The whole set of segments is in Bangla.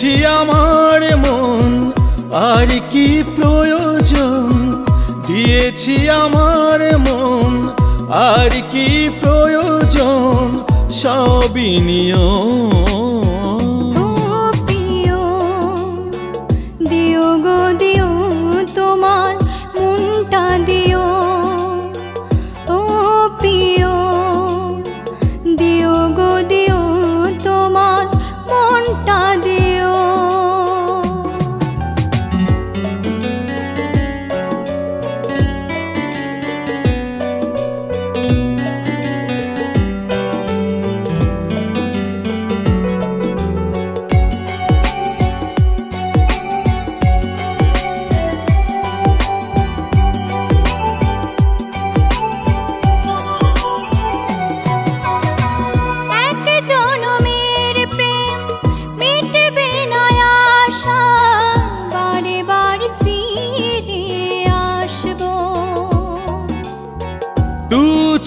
দিয়েছি আমার মন আর কি প্রয়োজন, দিয়েছি আমার মন আর কি প্রয়োজন, সবই নিয়ম। দিও গো দিও তোমার মনটা দিও, ও প্রিয় দিও গো দিও তোমার মনটা দিও।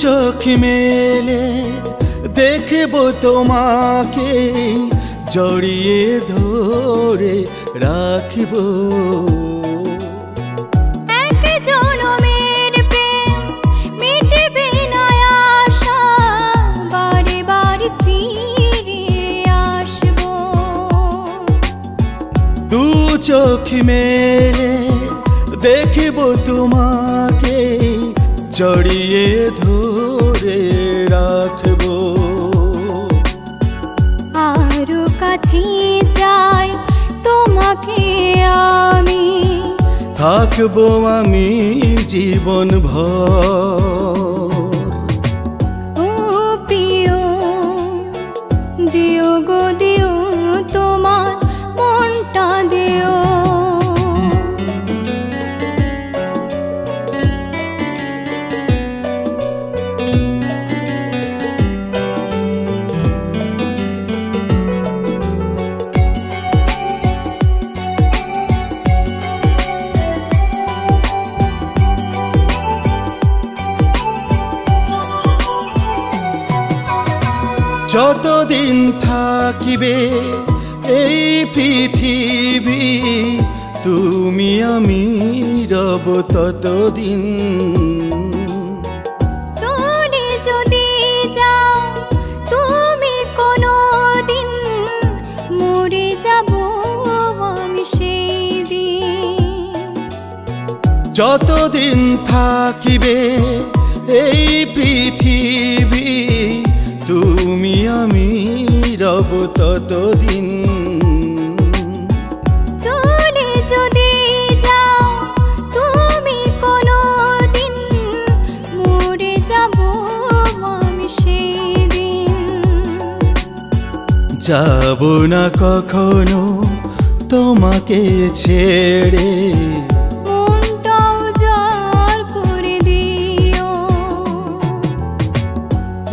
চোখ মেলে দেখবো তোমাকে, জড়িয়ে ধরে রাখবো। এক জনমের প্রেম মিটবে না আশা, বারে বারে ফিরে আসবো। দু চোখ মেলে দেখবো তোমাকে, জড়িয়ে ধরে রাখবো। আরো কাছে যাই তোমাকে আমি, থাকবো আমি জীবন ভর। ও প্রিয় দিও গো দিও তোমার মনটা দিও। যতদিন থাকিবে এই পৃথিবী, তুমি আমি রব ততদিন। তুমি যদি যাও তুমি কোনো দিন, মরে যাব আমি সেই দিন। যতদিন থাকিবে এই পৃথিবী, তুমি আমি রব ততদিন। চলে যদি যাও তুমি কোনো দিন, মরে যাব আমি সেই দিন। যাব না কখনো তোমাকে ছেড়ে, মনটাও জার করে দিও।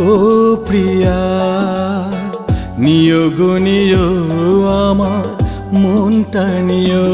ও প্রিয়া নিও গো নিও আমার মনটা নিও।